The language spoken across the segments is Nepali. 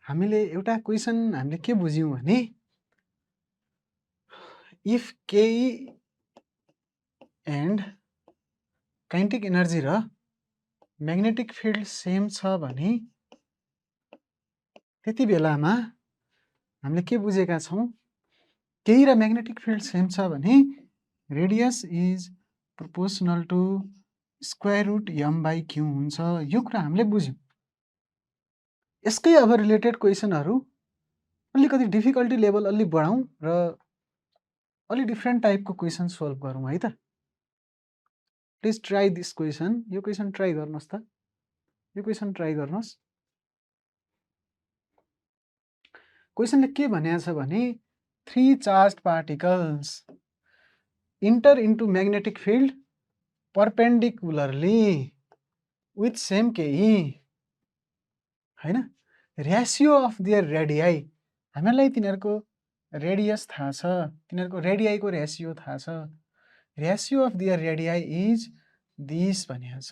हामीले एउटा क्वेसन हामीले के बुझ्यौं भने इफ के एन्ड काइनेटिक एनर्जी र म्याग्नेटिक फिल्ड सेम छ भने त्यति बेलामा हामीले के बुझेका छौं केही र म्याग्नेटिक फिल्ड सेम छ भने radius is proportional to square root m/q हुन्छ। यो कुरा हामीले बुझ्यौं। यसकै अब रिलेटेड क्वेसनहरु अलिकति डिफिकल्टी लेभल अलि बढाउँ र अलि डिफरेन्ट टाइपको क्वेसन सोल्भ गरौँ है त। Please try this question. यो क्वेसन ट्राई गर्नुहोस् त। यो क्वेसन ट्राई गर्नुहोस्। क्वेसनले के भनेको छ भने 3 charged particles enter into magnetic field perpendicularly with same ke हैन रेशियो अफ देयर रेडियाई हामीलाई तिनीहरुको रेडियस थाहा छ तिनीहरुको रेडियाईको रेशियो थाहा छ ratio of there radii is this भनेको छ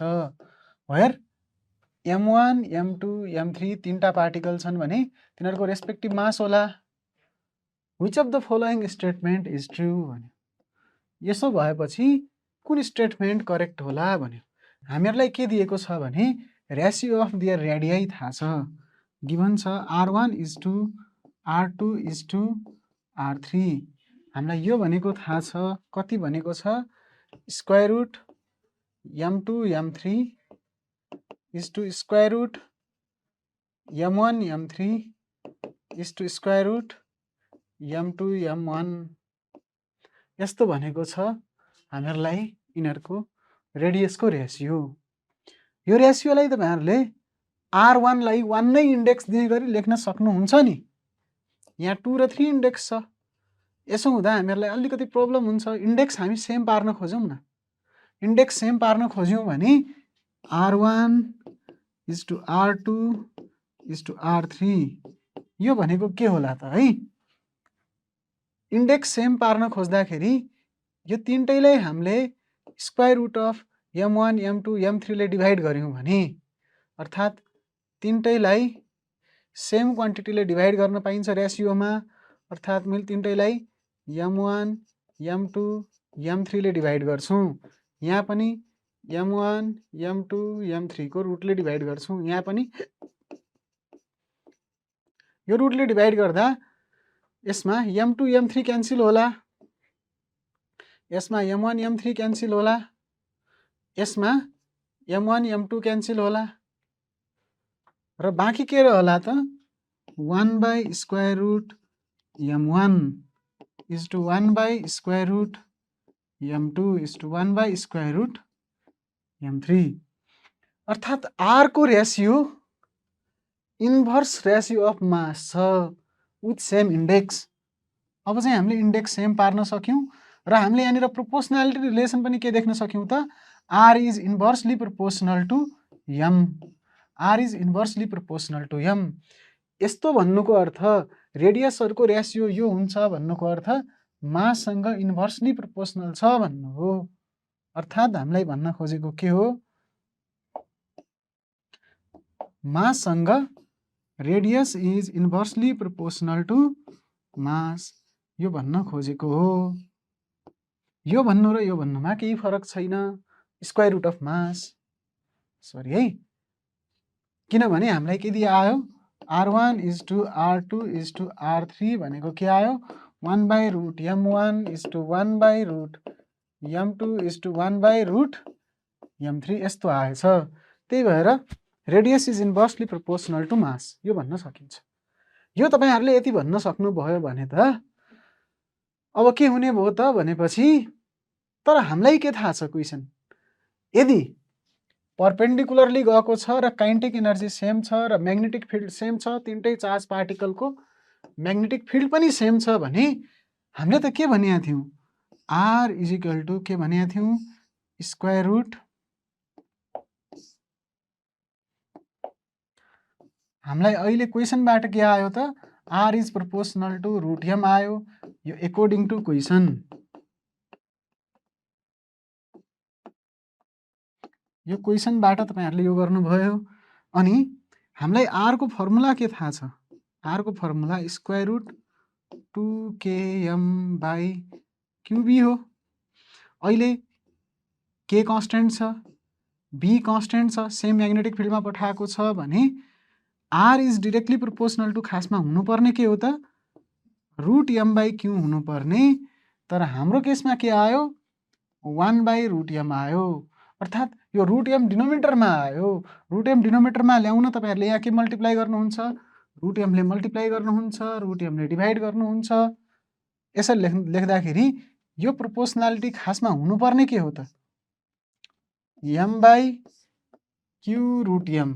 where m1 m2 m3 तीनटा पार्टिकल छन् भने तिनीहरुको रेस्पेक्टिभ मास होला which of the following statement is true भन्यो। यसो भएपछि कुन स्टेटमेन्ट करेक्ट होला भन्यो। हामीहरुलाई के दिएको छ भने रेशियो अफ देयर रेडियाई थाहा छ गिवन छ r1 r2 r3 हामीलाई यो भनेको थाहा छ कति भनेको छ square root m2 m3 square root m1 m3 square root m2 m1 यस्तो भनेको छ हामीहरुलाई यिनीहरुको रेडियसको रेशियो। यो रेशियोलाई तपाईहरुले r1 लाई 1 नै इन्डेक्स दिने गरी लेख्न सक्नुहुन्छ नि। यहाँ 2 र 3 इन्डेक्स छ। यसो हुँदा हामीहरुलाई अलिकति प्रब्लम हुन्छ। इन्डेक्स हामी सेम पार्न खोजौं न। इन्डेक्स सेम पार्न खोज्यौं भने r1 r2 r3 यो भनेको के होला त है। इन्डेक्स सेम पार्न खोज्दाखेरि यो तीनटैलाई हामीले square root of m1 m2 m3 ले डिभाइड गर्यौं भने अर्थात तीनटैलाई सेम क्वान्टिटीले डिभाइड गर्न पाइन्छ रेशियोमा अर्थात मैले तीनटैलाई m1 m2 m3 ले डिभाइड गर्छौं। यहाँ पनि m1 m2 m3 को रुटले डिभाइड गर्छौं। यहाँ पनि यो रुटले डिभाइड गर्दा यसमा m2 m3 क्यान्सल होला यसमा m1 m3 क्यान्सल होला यसमा m1 m2 क्यान्सल होला र बाँकी के रहला त 1 by square root m1 is to 1 by square root m2 is to 1 by square root m3 अर्थात r को रेशियो इन्भर्स रेशियो अफ मास छ विथ सेम इन्डेक्स। अब चाहिँ हामीले इन्डेक्स सेम पार्न सक्यौं र हामीले यहाँनिर प्रोपोर्सनालिटी रिलेसन पनि के देख्न सक्यौं त r is inversely proportional to m r is inversely proportional to m। यस्तो भन्नुको अर्थ रेडियसहरुको रेशियो यो हुन्छ भन्नुको अर्थ माससँग इन्भर्सली प्रोपोर्सनल छ भन्नु हो। अर्थात हामीलाई भन्न खोजेको के हो माससँग radius is inversely proportional to mass यो भन्न खोजेको हो। यो भन्नु र यो भन्नुमा केही फरक छैन स्क्वायर रुट अफ मास सरी है किनभने हामीलाई के दिए आयो r1 is to r2 is to r3 भनेको के आयो 1 by root m1 is to 1 by root m2 is to 1 by root m3 यस्तो आएछ। त्यही भएर radius is inversely proportional to mass यो भन्न सकिन्छ। यो तपाईहरुले यति भन्न सक्नु भयो भने त अब के हुने भयो त भनेपछि तर हामीलाई के थाहा छ क्वेशन यदि परपेन्डिकुलरली गएको छ र काइनेटिक एनर्जी सेम छ र म्याग्नेटिक फिल्ड सेम छ तीनटै चार्ज पार्टिकलको म्याग्नेटिक फिल्ड पनि सेम छ भने हामीले त के भनेका थियौं r इज इक्वल टु के भनेका थियौं स्क्वायर रुट हामीलाई अहिले क्वेशनबाट के आयो त r is proportional to root m आयो यो अकॉर्डिंग टु क्वेशन। यो क्वेशनबाट तपाईहरुले यो गर्नुभयो अनि हामीलाई r को फर्मुला के थाहा छ r को फर्मुला स्क्वायर रुट 2km/क्युबी हो। अहिले k कन्स्टेन्ट छ, b कन्स्टेन्ट छ, सेम म्याग्नेटिक फिल्डमा पठाएको छ भने r is directly proportional to खासमा हुनुपर्ने के हो त √m/q हुनुपर्ने, तर हाम्रो केसमा के आयो 1/√m आयो। अर्थात् यो √m डिनोमिनेटरमा आयो। √m डिनोमिनेटरमा ल्याउन तपाईहरुले यहाँ के मल्टिप्लाई गर्नुहुन्छ, √m ले मल्टिप्लाई गर्नुहुन्छ, √m ले डिभाइड गर्नुहुन्छ। यसरी लेख्दाखेरि यो प्रोपोर्सनालिटी खासमा हुनुपर्ने के हो त m/q√m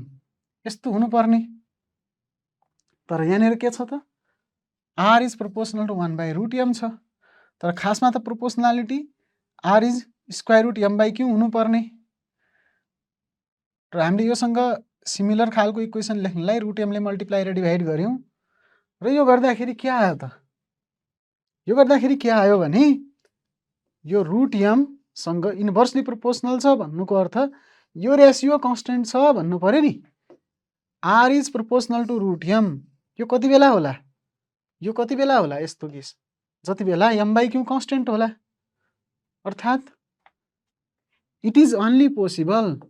यस्तो हुनुपर्ने, तर यहाँनिर के छ त r is proportional to 1/√m छ, तर खासमा त proportionality r is square root m/q हुनुपर्ने। र हामीले योसँग सिमिलर खालको इक्वेसन लेख्नलाई √m ले मल्टिप्लाई र डिभाइड गर्यौं र यो गर्दाखेरि के आयो त यो गर्दाखेरि के आयो भने यो √m सँग इन्भर्सली प्रोपोर्सनल छ भन्नुको अर्थ यो रेसियो कन्स्टेन्ट छ भन्नु पर्यो नि। r is proportional to √m यो कति बेला होला, यो कति बेला होला यस्तो केस जति बेला m/q कन्स्टेन्ट होला। अर्थात् इट इज ओन्ली पोसिबल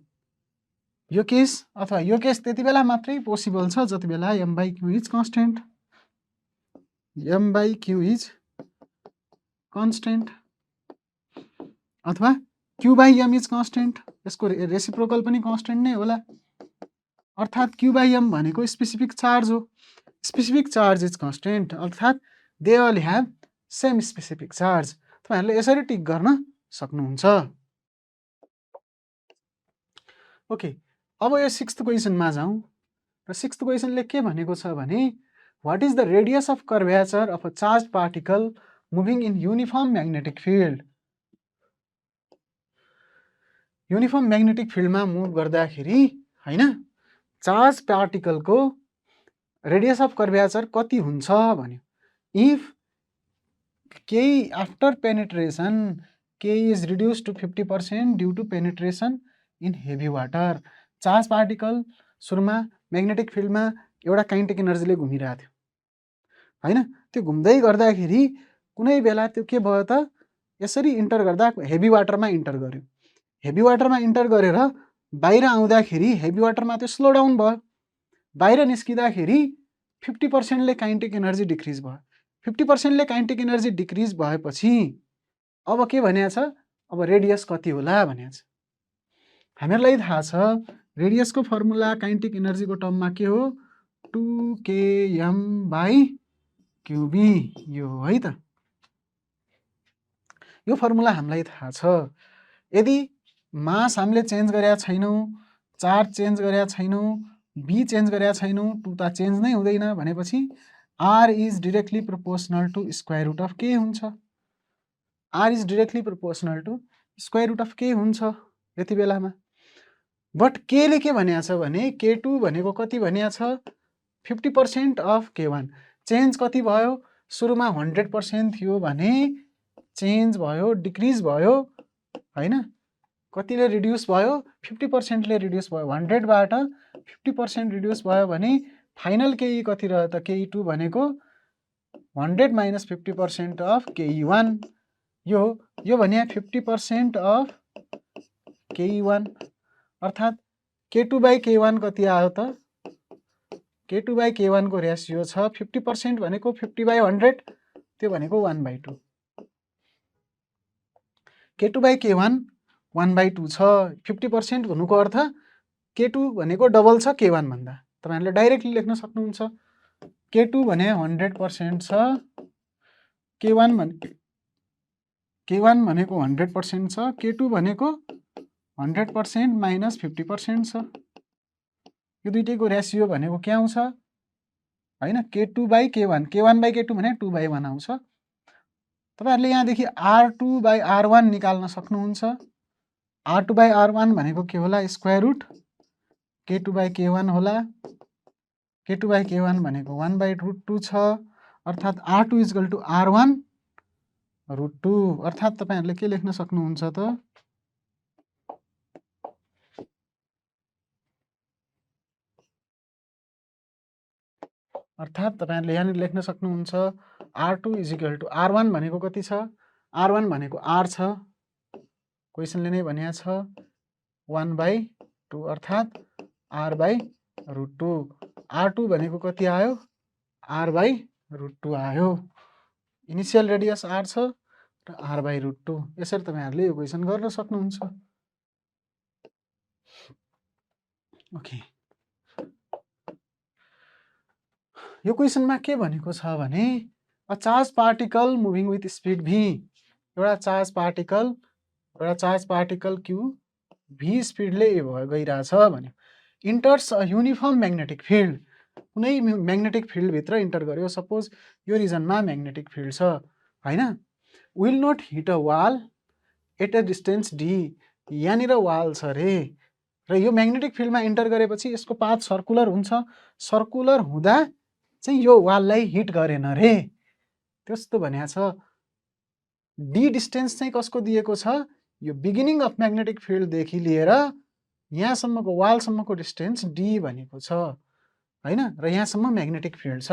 यो केस अथवा यो केस त्यति बेला मात्रै पोसिबल छ जति बेला m/q is constant, m/q is constant अथवा q/m इज कन्स्टेन्ट। यसको रेसिप्रोकल पनि कन्स्टेन्ट नै होला। अर्थात् q/m भनेको स्पेसिफिक चार्ज हो। स्पेसिफिक चार्ज इज कन्स्टेन्ट अर्थात् they all have same specific charge. तपाईहरुले यसरी टिक गर्न सक्नुहुन्छ। ओके, अब यो 6th क्वेसनमा जाउँ र 6th क्वेसनले के भनेको छ भने what is the radius of curvature of a charge particle moving in uniform magnetic field. Uniform magnetic फिल्डमा मुभ गर्दाखेरि हैन चार्ज पार्टिकलको रेडियस अफ कर्वेचर कति हुन्छ भन्यो। If k after penetration k is reduce to 50% due to penetration in heavy water. Charge particle सुरुमा म्याग्नेटिक फिल्डमा एउटा काइनेटिक एनर्जीले घुमिरहेको थियो हैन, त्यो घुम्दै गर्दाखेरि कुनै बेला त्यो के भयो त यसरी इन्टर गर्दा हेभी वाटरमा इन्टर गर्यो। हेभी वाटरमा इन्टर गरेर बाहिर आउँदाखेरि हेभी वाटरमा त्यो स्लो डाउन भयो। बाहिर निस्किँदाखेरि 50% ले काइनेटिक एनर्जी डिक्रिज भयो। 50% ले काइनेटिक एनर्जी डिक्रिज भएपछि अब के भनेको छ, अब रेडियस कति होला भनेको छ। हामीहरूलाई थाहा छ रेडियसको फर्मुला काइनेटिक एनर्जीको टर्ममा के हो 2km/क्युबी यो हो है त। यो फर्मुला हामीलाई थाहा छ। यदि मास हामीले चेन्ज गरेका छैनौं, चार्ज चेन्ज गरेका छैनौं, बी चेन्ज गरेका छैनौं, 2 त चेन्ज नै हुँदैन भनेपछि r is directly proportional to square root of k हुन्छ। r is directly proportional to square root of k हुन्छ यति बेलामा। बट k ले के भनेको छ भने k2 भनेको कति भनेको छ 50% अफ k1। चेन्ज कति भयो, सुरुमा 100% थियो भने चेन्ज भयो, डिक्रिज भयो हैन, कतिले रिड्युस भयो 50% ले रिड्युस भयो। 100 बाट 50% रिड्युस भयो भने फाइनल ke कति रह्यो त ke2 भनेको 100 - 50% अफ ke1 यो भने 50% अफ ke1 अर्थात् k2/k1 कति आयो त k2/k1 को रेशियो छ 50% भनेको 50/100 त्यो भनेको 1/2। k2/k1 1/2 छ। 50% हुनुको अर्थ k2 भनेको डबल छ k1 भन्दा। तपाईहरुले डाइरेक्टली लेख्न सक्नुहुन्छ। k2 भने 100% छ, k1 भनेको 100% छ, k2 भनेको 100% माइनस 50% छ। यो दुईटैको रेशियो भनेको के आउँछ हैन k2/k1 k1/k2 भने 2/1 आउँछ। तपाईहरुले यहाँदेखि r2/r1 निकाल्न सक्नुहुन्छ। r2/r1 भनेको के होला स्क्वायर रुट k2/k1 होला। k2/k1 भनेको 1/√2 छ अर्थात् r2 = r1√2 अर्थात् तपाईहरुले के लेख्न सक्नुहुन्छ त अर्थात् तपाईहरुले यहाँनिर लेख्न सक्नुहुन्छ R2 = R1 भनेको कति छ? R1 भनेको R छ। क्वेशनले नै भनेको छ 1/2 अर्थात् R/√2। R2 भनेको कति आयो? R/√2 आयो। इनिशियल रेडियस R छ र R/√2। यसरी तपाईहरुले यो क्वेशन गर्न सक्नुहुन्छ। ओके, यो क्वेशनमा के भनेको छ भने a charge particle moving with speed v, एउटा चार्ज पार्टिकल q v स्पिडले गइरहेछ भन्यो। Enters a uniform magnetic field, कुनै म्याग्नेटिक फिल्ड भित्र इन्टर गर्यो। सपोज यो रिजनमा म्याग्नेटिक फिल्ड छ हैन, will not hit a wall at a distance d, यहाँनिर वाल छ रे र यो म्याग्नेटिक फिल्डमा इन्टर गरेपछि यसको पाथ सर्कुलर हुन्छ। सर्कुलर हुँदा चाहिँ यो वाललाई हिट गरेन रे, त्यस्तो भनेको छ। d डिस्टेन्स चाहिँ कसको दिएको छ? यो बिगिनिङ अफ म्याग्नेटिक फिल्ड देखि लिएर यहाँसम्मको वालसम्मको डिस्टेन्स d भनेको छ हैन, र यहाँसम्म म्याग्नेटिक फिल्ड छ।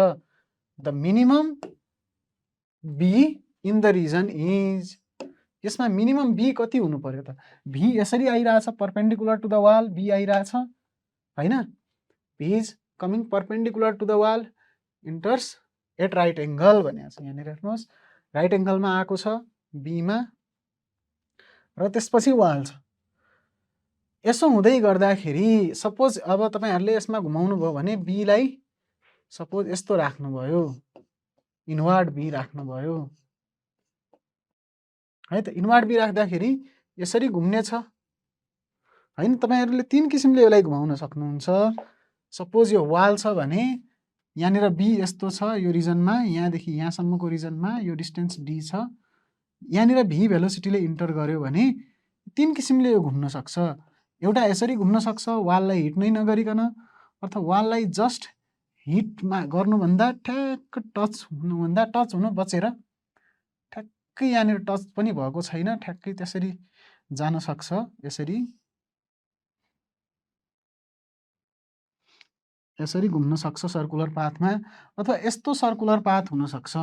The minimum b in the region is, यसमा मिनिमम b कति हुनु पर्यो त? v यसरी आइरहेछ perpendicular to the wall, b आइरहेछ हैन, v is coming perpendicular to the wall, enters at right angle भनेको छ। यहाँनिर हेर्नुहोस् राइट एंगलमा आएको छ b मा र त्यसपछि वाल छ। यसो हुँदै गर्दाखेरि सपोज अब तपाईहरुले यसमा घुमाउनु भयो भने b लाई सपोज यस्तो राख्नु भयो, इनवर्ड b राख्नु भयो है त। इनवर्ड b राख्दाखेरि यसरी घुम्ने छ हैन। तपाईहरुले तीन किसिमले यसलाई घुमाउन सक्नुहुन्छ। सपोज यो वाल छ भने यहाँनिर b यस्तो छ, यो रिजनमा यहाँदेखि यहाँसम्मको रिजनमा यो डिस्टेन्स d छ। यहाँनिर v भेलोसिटीले इन्टर गर्यो भने तीन किसिमले यो घुम्न सक्छ। एउटा यसरी घुम्न सक्छ वाललाई हिट नै नगरिकन, अथवा वाललाई जस्ट हिटमा गर्नुभन्दा ठ्याक्क टच हुनु बचेर, ठ्याक्कै यहाँनिर टच पनि भएको छैन, ठ्याक्कै त्यसरी जान सक्छ। यसरी घुम्न सक्छ सर्कुलर पाथमा, अथवा यस्तो सर्कुलर पाथ हुन सक्छ।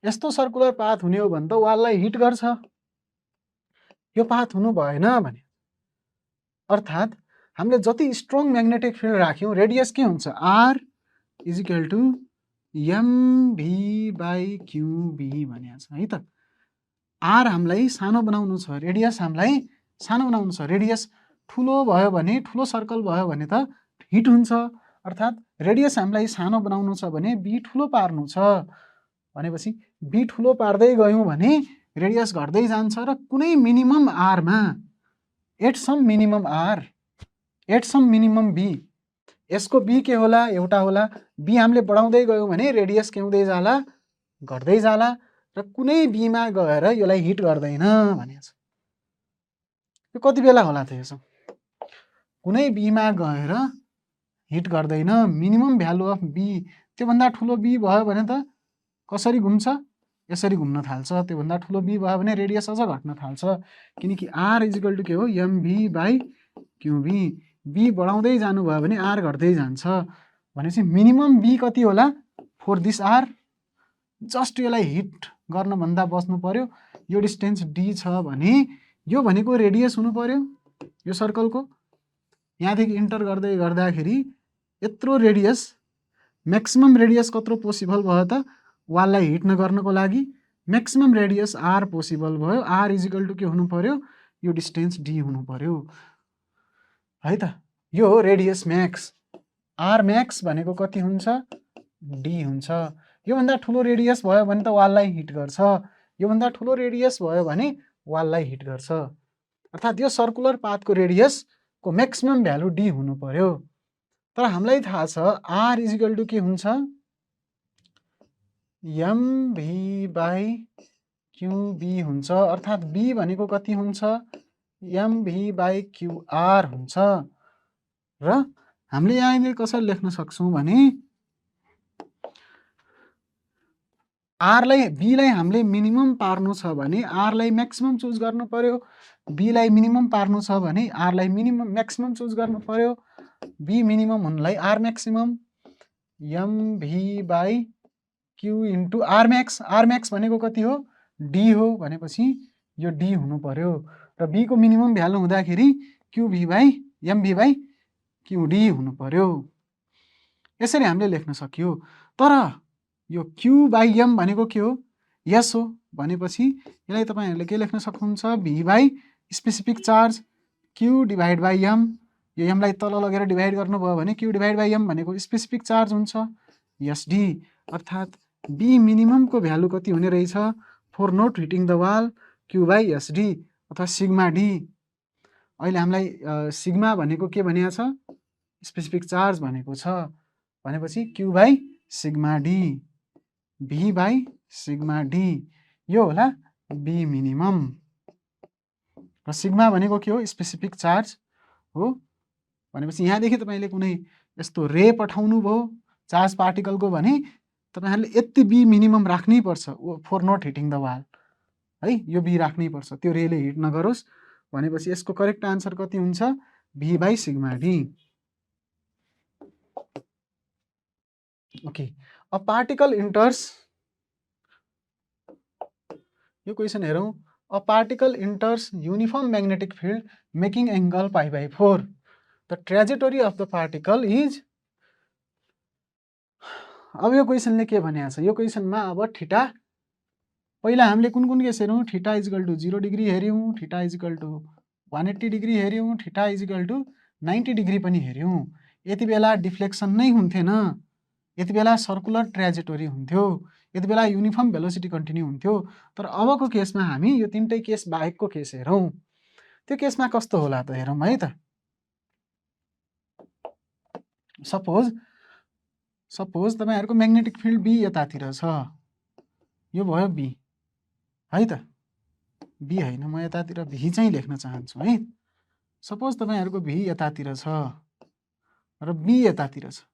यस्तो सर्कुलर पाथ हुने हो भने त वाललाई हिट गर्छ, यो पाथ हुनु भएन भने। अर्थात् हामीले जति स्ट्रङ म्याग्नेटिक फिल्ड राख्यौं रेडियस के हुन्छ? R = mv/qb भनेको छ है त। R हामीलाई सानो बनाउनु छ, रेडियस हामीलाई सानो बनाउनु छ। रेडियस ठुलो भयो भने, ठुलो सर्कल भयो भने त हिट हुन्छ, अर्थात् रेडियस हामीलाई सानो बनाउनु छ भने b ठुलो पार्नु छ भनेपछि b ठुलो पार्दै गयौं भने रेडियस घट्दै जान्छ र कुनै मिनिमम r मा एट सम मिनिमम b, यसको b के होला? एउटा होला। b हामीले बढाउँदै गयौं भने रेडियस के हुँदै जाला? घट्दै जाला र कुनै b मा गएर यसलाई हिट गर्दैन भनेको छ। यो कति बेला होला त? यसो कुनै b मा गएर हिट गर्दैन। मिनिमम भ्यालु अफ b त्यो भन्दा ठुलो b भयो भने त कसरी घुम्छ? यसरी घुम्न थाल्छ। त्यो भन्दा ठुलो b भयो भने रेडियस अझ घट्न थाल्छ, किनकि r = के हो? mv/qb। b बढाउँदै जानु भयो भने r घट्दै जान्छ भनेपछि मिनिमम b कति होला? फर दिस r जस्ट यसलाई हिट गर्न भन्दा बच्नु पर्यो। यो डिस्टेन्स d छ भने यो भनेको रेडियस हुनु पर्यो यो सर्कलको। यहाँदेखि इन्टर गर्दै गर्दाखेरि यत्रो रेडियस, म्याक्सिमम रेडियस कत्रो पोसिबल भयो त? वाललाई हिट नगर्नको लागि म्याक्सिमम रेडियस r पोसिबल भयो। r = के हुनु पर्यो? यो डिस्टेन्स d हुनु पर्यो है त। यो हो रेडियस म्याक्स। r म्याक्स भनेको कति हुन्छ? d हुन्छ। यो भन्दा ठुलो रेडियस भयो भने त वाललाई हिट गर्छ, यो भन्दा ठुलो रेडियस भयो भने वाललाई हिट गर्छ। अर्थात् यो सर्कुलर पाथको रेडियसको म्याक्सिमम भ्यालु d हुनु पर्यो। तर हामीलाई थाहा छ r = के हुन्छ? mv/qb हुन्छ। अर्थात् b भनेको कति हुन्छ? mv/qr हुन्छ। र हामीले यहाँनिर कसरी लेख्न सक्छौं भने b लाई हामीले मिनिमम पार्नु छ भने r लाई म्याक्सिमम चुज गर्नु पर्यो, b लाई मिनिमम पार्नु छ भने r लाई म्याक्सिमम चुज गर्नु पर्यो। b मिनिमम हुनलाई r maximum, mv by Q into R max. R max भनेको कति हो? डी हो भनेपछि यो डी हुनु पर्यो र बी को मिनिमम भ्यालु हुँदाखेरि क्युभी बाई एमभी बाई क्युडी हुनु पर्यो। यसरी हामीले लेख्न सक्यो। तर यो क्यु बाई एम भनेको के हो? यस हो भनेपछि यसलाई तपाईहरुले के लेख्न सक्नुहुन्छ? V by specific charge Q divide by M. यो एमलाई तल लगेर डिभाइड गर्नुभयो भने क्यु डिभाइड बाई एम भनेको स्पेसिफिक चार्ज हुन्छ एसडी। अर्थात् बी मिनिमम को भ्यालु कति हुने रहेछ? For not hitting the wall Q by SD अथवा सिग्मा डी। अहिले हामीलाई सिग्मा भनेको के भनिएको छ? स्पेसिफिक चार्ज भनेको छ भनेपछि q by sigma d, v by sigma d यो होला बी मिनिमम। र सिग्मा भनेको के हो? स्पेसिफिक चार्ज हो भनेपछि यहाँदेखि तपाईले कुनै यस्तो रे पठाउनु भयो चार्ज पार्टिकलको भने तपाईहरुले यति बी मिनिमम राख्नै पर्छ for not hitting the wall है। यो बी राख्नै पर्छ त्यो रेले हिट नगरोस् भनेपछि यसको करेक्ट आन्सर कति हुन्छ? V by sigma D. Okay, a particle enters, यो क्वेशन हेरौं। A particle enters uniform magnetic field making angle pi by 4। The trajectory of the particle is. अब यो क्वेशनले के भनेको छ? यो क्वेशनमा अब थीटा पहिला हामीले कुन कुन केस हेरौं? थीटा इजिकल टु 0 डिग्री हेर्यौं, थीटा इजिकल टु 180 डिग्री हेर्यौं, थीटा इजिकल टु 90 डिग्री पनि हेर्यौं। यति बेला डिफ्लेक्सन नै हुन्थेन, यति बेला सर्कुलर ट्रेजेक्टोरी हुन्थ्यो, यति बेला यूनिफर्म भेलोसिटी कन्टिन्यू हुन्थ्यो। तर अबको केसमा हामी यो तीनटै केस बाहेकको केस हेरौं। त्यो केसमा कस्तो होला त हेरौं है त। सपोज तपाईहरुको म्याग्नेटिक फिल्ड बी यतातिर छ, यो भयो बी है त। बी हैन, म यतातिर भी चाहिँ लेख्न चाहन्छु है। सपोज तपाईहरुको भी यतातिर छ र बी यतातिर छ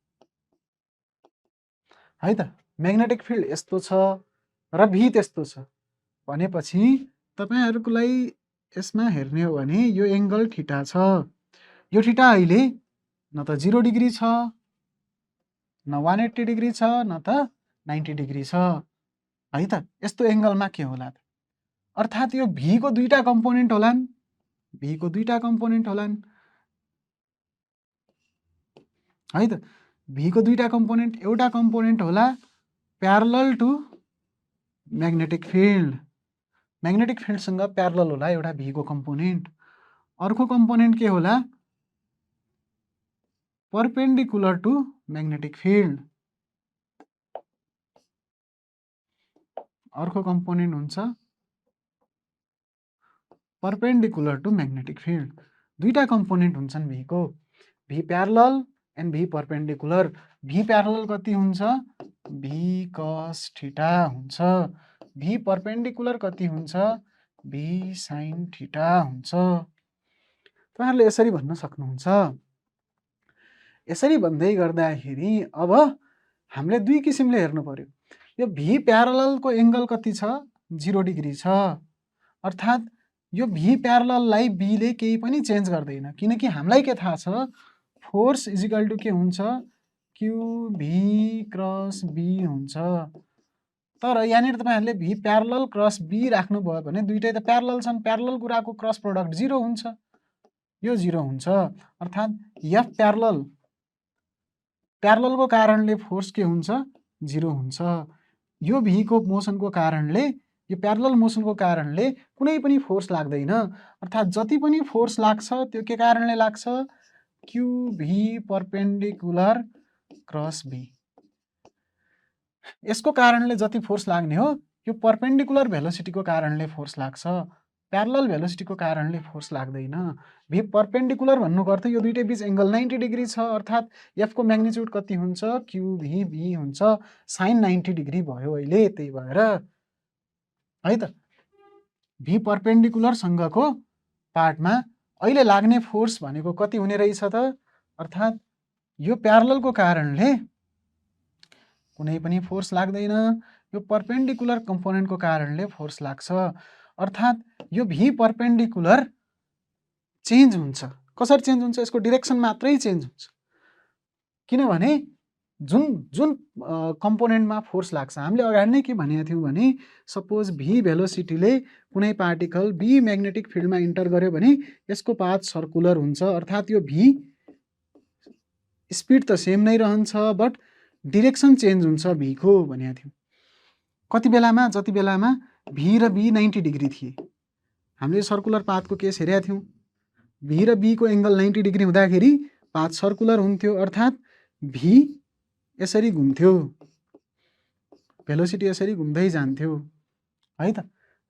है त। म्याग्नेटिक फिल्ड यस्तो छ र भी त्यस्तो छ भनेपछि तपाईहरुलाई यसमा हेर्ने हो भने यो एंगल थीटा छ। यो थीटा अहिले न त 0 डिग्री छ, न 180 डिग्री छ, न त 90 डिग्री छ है त। यस्तो एंगलमा के होला त? अर्थात् यो भी को दुईटा कम्पोनेन्ट होलान्, भी को दुईटा कम्पोनेन्ट होलान् है त। भी को दुईटा कम्पोनेन्ट, एउटा कम्पोनेन्ट होला parallel to magnetic field, magnetic फिल्डसँग प्यारलल होला एउटा भी को कम्पोनेन्ट। अर्को कम्पोनेन्ट के होला? Perpendicular to magnetic field. अर्को कम्पोनेन्ट हुन्छ परपेन्डिकुलर टु म्याग्नेटिक फिल्ड। दुईटा कम्पोनेन्ट हुन्छन् भी को, भी parallel and V perpendicular. V parallel कति हुन्छ? भी कस थीटा हुन्छ। भी परपेन्डिकुलर कति हुन्छ? भी साइन थीटा हुन्छ। तपाईहरुले यसरी भन्न सक्नुहुन्छ। यसरी भन्दै गर्दाखेरि अब हामीले दुई किसिमले हेर्नु पर्यो। यो भी प्यारलल को एंगल कति छ? 0 डिग्री छ। अर्थात् यो भी प्यारलल लाई बी ले केही पनि चेन्ज गर्दैन, किनकि हामीलाई के थाहा छ? फोर्स इजिकल टु के हुन्छ? क्यू भी क्रस बी हुन्छ। तर यहाँनिर तपाईहरुले भी प्यारलल क्रस बी राख्नु भयो भने दुईटै त प्यारलल छन्, प्यारलल कुराको क्रस प्रोडक्ट 0 हुन्छ, यो 0 हुन्छ। अर्थात् एफ प्यारलल, प्यारलल को कारणले फोर्स के हुन्छ? 0 हुन्छ। यो भी को मोसन को कारणले, यो प्यारलल मोसन को कारणले कुनै पनि फोर्स लाग्दैन। अर्थात् जति पनि फोर्स लाग्छ त्यो के कारणले लाग्छ? Q v perpendicular cross b, यसको कारणले जति फोर्स लाग्ने हो यो परपेन्डिकुलर भेलोसिटी को कारणले फोर्स लाग्छ, प्यारलल भेलोसिटी को कारणले फोर्स लाग्दैन। भी परपेन्डिकुलर भन्नुको अर्थ यो दुईटै बीच एंगल 90 डिग्री छ। अर्थात् एफ को म्याग्निट्युड कति हुन्छ? क्यू भी बी हुन्छ, साइन 90 डिग्री भयो अहिले, त्यही भएर है त। भी परपेन्डिकुलर सँगको पार्टमा अहिले लाग्ने फोर्स भनेको कति हुने रहेछ त? अर्थात् यो प्यारलल को कारणले कुनै पनि फोर्स लाग्दैन, यो परपेन्डिकुलर कम्पोनेन्ट को कारणले फोर्स लाग्छ। अर्थात् यो भी परपेन्डिकुलर चेन्ज हुन्छ। कसरी चेन्ज हुन्छ? यसको डाइरेक्सन मात्रै चेन्ज हुन्छ, किनभने जुन जुन कम्पोनेन्टमा फोर्स लाग्छ हामीले अगाडि नै के भनेका थियौँ भने सपोज भी भेलोसिटीले कुनै पार्टिकल बी म्याग्नेटिक फिल्डमा इन्टर गर्यो भने यसको पाथ सर्कुलर हुन्छ, अर्थात् यो भी स्पिड त सेम नै रहन्छ बट डिरेक्सन चेन्ज हुन्छ भीको भनेको थियौँ। कति बेलामा, जति बेलामा भी र बी 90 डिग्री थिए। हामीले सर्कुलर पाथको केस हेरेका थियौँ। भी र बीको एङ्गल 90 डिग्री हुँदाखेरि पाथ सर्कुलर हुन्थ्यो, अर्थात् भी यसरी घुम्थ्यो, भेलोसिटी यसरी घुम्दै जान्थ्यो है त।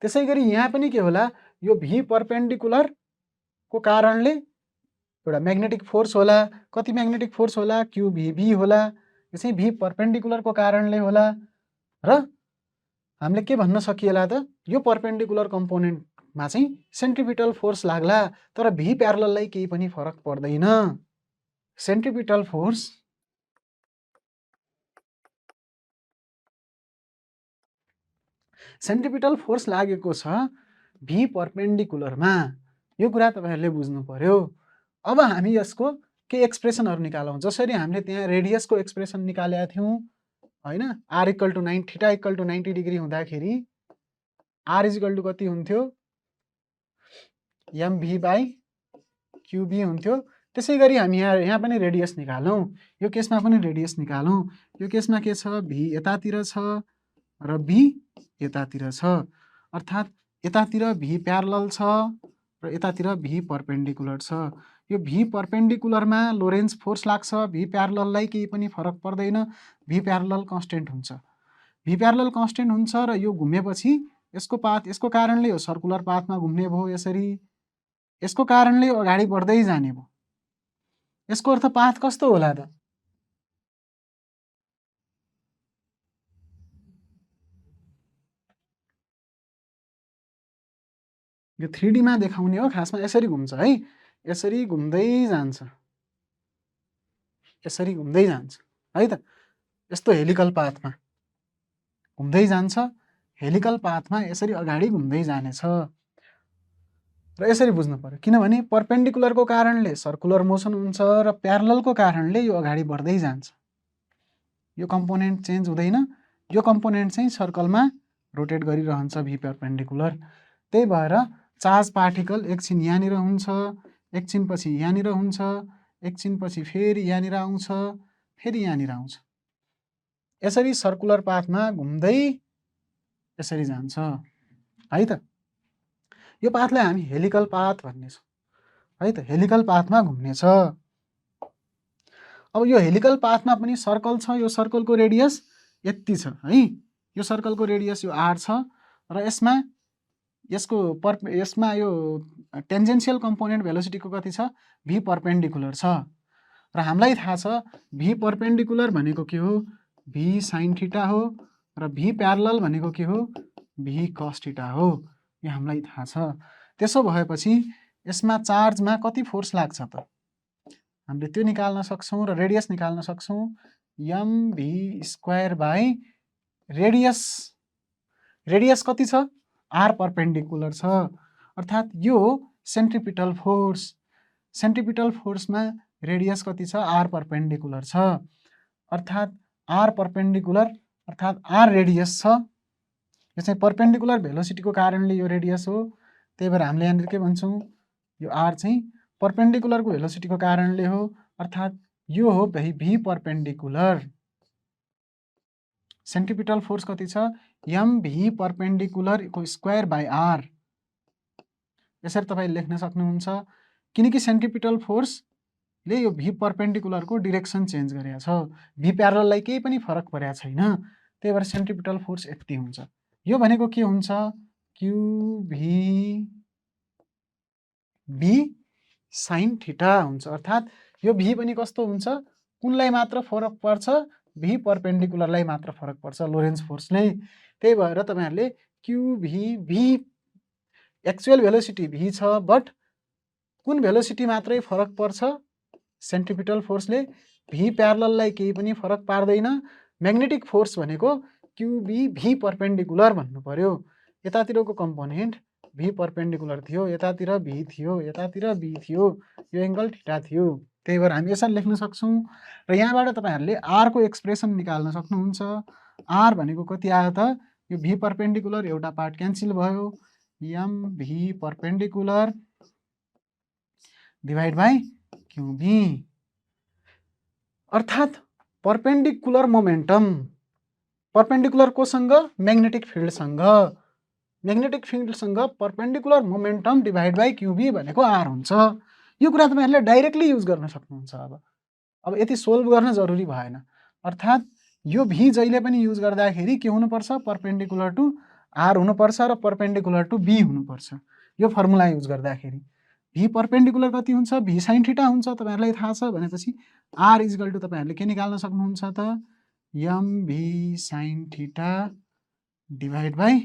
त्यसै गरी यहाँ पनि के होला, यो भी परपेन्डिकुलरको कारणले एउटा म्याग्नेटिक फोर्स होला। कति म्याग्नेटिक फोर्स होला, क्युभी होला। यो चाहिँ भी परपेन्डिकुलरको कारणले होला। र हामीले के भन्न सकिएला त, यो परपेन्डिकुलर कम्पोनेन्टमा चाहिँ सेन्ट्रिपिटल फोर्स लाग्ला, तर भी प्यारलललाई केही पनि फरक पर्दैन। सेन्ट्रिपिटल फोर्स लागेको छ भी परपेन्डिकुलरमा। यो कुरा तपाईहरुले बुझ्नु पर्यो। अब हामी यसको के एक्सप्रेसनहरु निकालौं। जसरी हामीले त्यहाँ रेडियसको एक्सप्रेसन निकालेका थियौं हैन, r = 9 थीटा = 90 डिग्री हुँदाखेरि r = कति हुन्थ्यो, mv/qb हुन्थ्यो। त्यसैगरी हामी यहाँ पनि रेडियस निकालौं। यो केसमा पनि रेडियस निकालौं। यो केसमा के छ, v यतातिर छ र b यतातिर छ, अर्थात् यतातिर v प्यारलल छ र यतातिर v परपेन्डिकुलर छ। यो v परपेन्डिकुलरमा लोरेन्ज फोर्स लाग्छ, v प्यारलललाई केही पनि फरक पर्दैन, v प्यारलल कन्स्टेन्ट हुन्छ। v प्यारलल कन्स्टेन्ट हुन्छ र यो घुमेपछि यसको पाथ, यसको कारणले यो सर्कुलर पाथमा घुम्ने भयो यसरी, यसको कारणले यो अगाडि बढ्दै जाने भयो। यसको अर्थ पाथ कस्तो होला त, यो 3D मा देखाउने हो, खासमा यसरी घुम्छ है, यसरी घुम्दै जान्छ, यसरी घुम्दै जान्छ है त। यस्तो हेलिकल पाथमा घुम्दै जान्छ, हेलिकल पाथमा यसरी अगाडि घुम्दै जानेछ र यसरी बुझ्नु पर्यो। किनभने परपेन्डिकुलरको कारणले सर्कुलर मोसन हुन्छ र प्यारललको कारणले यो अगाडि बढ्दै जान्छ। यो कम्पोनेन्ट चेन्ज हुँदैन, यो कम्पोनेन्ट चाहिँ सर्कलमा रोटेट गरिरहन्छ भी परपेन्डिकुलर। त्यही भएर चार्ज पार्टिकल एकछिन यहाँनिर हुन्छ, एकछिन पछि यहाँनिर हुन्छ, एकछिन पछि फेरि यहाँनिर आउँछ, फेरि यहाँनिर आउँछ। यसरी सर्कुलर पाथमा घुम्दै यसरी जान्छ है त। यो पाथलाई हामी हेलिकल पाथ भन्नेछौँ है त, हेलिकल पाथमा घुम्नेछ। अब यो हेलिकल पाथमा पनि सर्कल छ, यो सर्कलको रेडियस यति छ है, यो सर्कलको रेडियस यो r छ र यसमा यसमा यो टेन्जेन्सियल कम्पोनेन्ट भेलोसिटीको कति छ, v परपेन्डिकुलर छ र हामीलाई थाहा छ v परपेन्डिकुलर भनेको के हो, v sin थीटा हो र v प्यारलल भनेको के हो, v cos थीटा हो। यो हामीलाई थाहा छ। त्यसो भएपछि यसमा चार्जमा कति फोर्स लाग्छ त, हामीले त्यो निकाल्न सक्छौं र रेडियस निकाल्न सक्छौं, mv²/रेडियस। रेडियस कति छ, r परपेन्डिकुलर छ, अर्थात् यो सेन्ट्रिपिटल फोर्स। सेन्ट्रिपिटल फोर्समा रेडियस कति छ, r परपेन्डिकुलर छ, अर्थात् r परपेन्डिकुलर अर्थात् r रेडियस छ। यो चाहिँ परपेन्डिकुलर भेलोसिटीको कारणले यो रेडियस हो। त्यही भएर हामीले यहाँनिर के भन्छौँ, यो r चाहिँ परपेन्डिकुलरको भेलोसिटीको कारणले हो, अर्थात् यो हो v परपेन्डिकुलर। सेन्ट्रिपिटल फोर्स कति छ, mv परपेन्डिकुलरको स्क्वायर/r। यसरी तपाईले लेख्न सक्नुहुन्छ, किनकि सेन्ट्रिपिटल फोर्सले यो v परपेन्डिकुलरको डिरेक्सन चेन्ज गरेको छ, v प्यारलललाई केही पनि फरक परेको छैन। त्यही भएर सेन्ट्रिपिटल फोर्स यति हुन्छ। यो भनेको के हुन्छ, qvb sin थीटा हुन्छ, अर्थात् यो v पनि कस्तो हुन्छ, कुनलाई मात्र फरक पर्छ, v परपेन्डिकुलरलाई मात्र फरक पर्छ लोरेन्ज फोर्सले। त्यही भएर तपाईहरुले qvb एक्चुअल भेलोसिटी v छ बट कुन भेलोसिटी मात्रै फरक पर्छ, सेन्ट्रिपिटल फोर्सले, v प्यारलललाई केही पनि फरक पार्दैन। म्याग्नेटिक फोर्स भनेको qvb परपेन्डिकुलर भन्नु पर्यो। यतातिरको कम्पोनेन्ट v परपेन्डिकुलर थियो, यतातिर v थियो, यतातिर b थियो, यो एङ्गल थीटा थियो। त्यही भएर हामी यसरी लेख्न सक्छौँ र यहाँबाट तपाईँहरूले आर को एक्सप्रेसन निकाल्न सक्नुहुन्छ। आर भनेको कति आयो त, यो भी परपेन्डिकुलर एउटा पार्ट क्यान्सल भयो, M V perpendicular divide by Q B, अर्थात् परपेन्डिकुलर मोमेन्टम, परपेन्डिकुलर कोसँग, म्याग्नेटिक फिल्डसँग, म्याग्नेटिक फिल्डसँग perpendicular momentum divide by Q B भनेको आर हुन्छ। यो कुरा तपाईँहरूले डाइरेक्टली युज गर्न सक्नुहुन्छ। अब यति सोल्भ गर्न जरुरी भएन, अर्थात् यो भी जहिले पनि युज गर्दाखेरि के हुनुपर्छ, परपेन्डिकुलर टु आर हुनुपर्छ र परपेन्डिकुलर टु बी हुनुपर्छ। यो फर्मुला युज गर्दाखेरि भी परपेन्डिकुलर कति हुन्छ, भी साइन थीटा हुन्छ, तपाईँहरूलाई थाहा छ भनेपछि आर इजिकल टु तपाईँहरूले के निकाल्न सक्नुहुन्छ त, m v sine theta divide by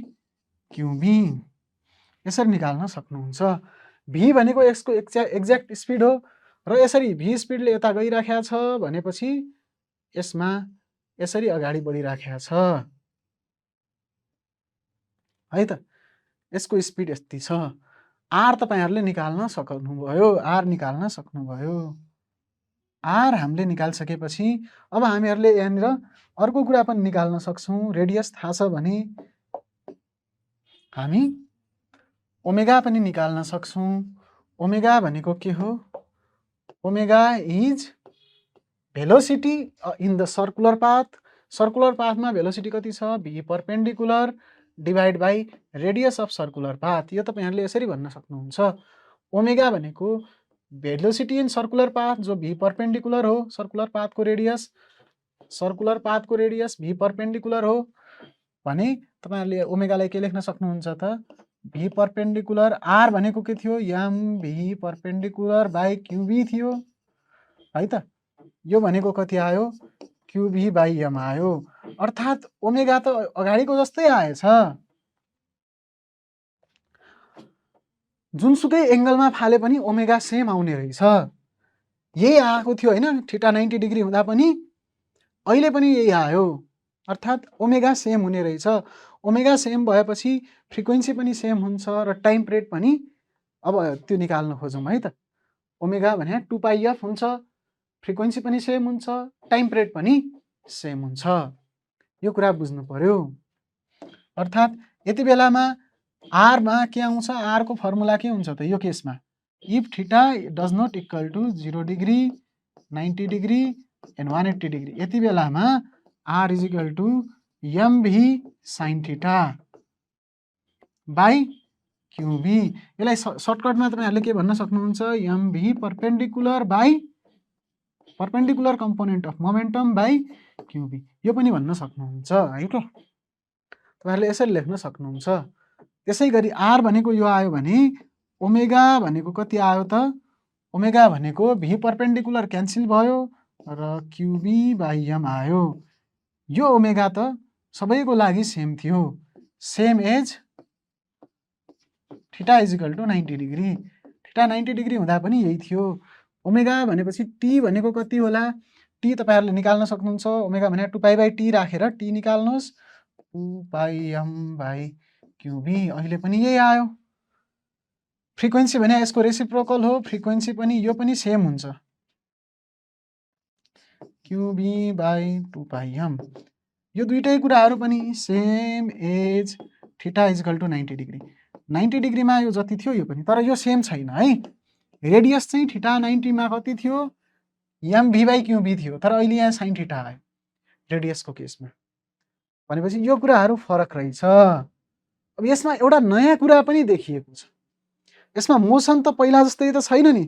q b, यसरी निकाल्न सक्नुहुन्छ। भी भनेको यसको एक्ज्याक्ट स्पिड हो र यसरी भी स्पिडले यता गइराखेको छ भनेपछि यसमा यसरी अगाडि बढिराखेको छ है त, यसको स्पिड यति छ। आर तपाईँहरूले निकाल्न सक्नुभयो, आर निकाल्न सक्नुभयो। आर हामीले निकालिसकेपछि अब हामीहरूले यहाँनिर अर्को कुरा पनि निकाल्न सक्छौँ। रेडियस थाहा छ भने हामी ओमेगा पनि निकाल्न सक्छौँ। ओमेगा भनेको के हो, omega is velocity in the circular path. Circular पाथमा भेलोसिटी कति छ, V perpendicular divide by radius of circular path. यो तपाईँहरूले यसरी भन्न सक्नुहुन्छ, ओमेगा भनेको भेलोसिटी इन सर्कुलर पाथ जो भी परपेन्डिकुलर हो, सर्कुलर पाथको रेडियस, सर्कुलर पाथको रेडियस भी परपेन्डिकुलर हो भने तपाईँहरूले ओमेगालाई के लेख्न सक्नुहुन्छ त, भी परपेन्डिकुलर, आर भनेको के थियो, m V perpendicular by q b थियो है त। यो भनेको कति आयो, क्युबी बाई एम आयो। अर्थात् ओमेगा त अगाडिको जस्तै आएछ, जुनसुकै एङ्गलमा फाले पनि ओमेगा सेम आउने रहेछ। यही आएको थियो होइन, थीटा 90 डिग्री हुँदा पनि अहिले पनि यही आयो, अर्थात् ओमेगा सेम हुने रहेछ। ओमेगा सेम भएपछि फ्रिक्वेन्सी पनि सेम हुन्छ र टाइम पिरियड पनि अब त्यो निकाल्न खोजौँ है त। ओमेगा भने 2πf हुन्छ, फ्रिक्वेन्सी पनि सेम हुन्छ, टाइम पिरियड पनि सेम हुन्छ। यो कुरा बुझ्नु पर्यो। अर्थात् यति बेलामा आरमा के आउँछ, आरको फर्मुला के हुन्छ त यो केसमा, if theta does not equal to 0 degree, 90 degree and 180 degree, यति बेलामा r is equal to m v sine theta by q b. यसलाई सर्टकटमा तपाईँहरूले के भन्न सक्नुहुन्छ, m V perpendicular by perpendicular component of momentum by क्युबी, यो पनि भन्न सक्नुहुन्छ है त। तपाईँहरूले यसरी लेख्न सक्नुहुन्छ। त्यसै गरी आर भनेको यो आयो भने ओमेगा भनेको कति आयो त, ओमेगा भनेको भी परपेन्डिकुलर क्यान्सल भयो र क्युबी बाई एम आयो। यो ओमेगा त सबैको लागि सेम थियो, same as theta is equal to 90 degree. Theta 90 degree हुँदा पनि यही थियो। ओमेगा भनेपछि टी भनेको कति होला, टी तपाईँहरूले निकाल्न सक्नुहुन्छ। ओमेगा भने 2π/t राखेर टी निकाल्नुहोस्, 2πm बाई क्युबी, अहिले पनि यही आयो। फ्रिक्वेन्सी भने यसको रेसिप्रोकल हो, फ्रिक्वेन्सी पनि यो पनि सेम हुन्छ, क्युबी बाई 2πm। यो दुईटै कुराहरू पनि same as theta is equal to 90 degree. 90 डिग्रीमा यो जति थियो यो पनि, तर यो सेम छैन है। रेडियस चाहिँ थीटा 90 मा कति थियो, एम भी बाई क्युबी थियो, तर अहिले यहाँ साइन थीटा आयो रेडियसको केसमा, भनेपछि यो कुराहरू फरक रहेछ। अब यसमा एउटा नयाँ कुरा पनि देखिएको छ, यसमा मोसन त पहिला जस्तै त छैन नि।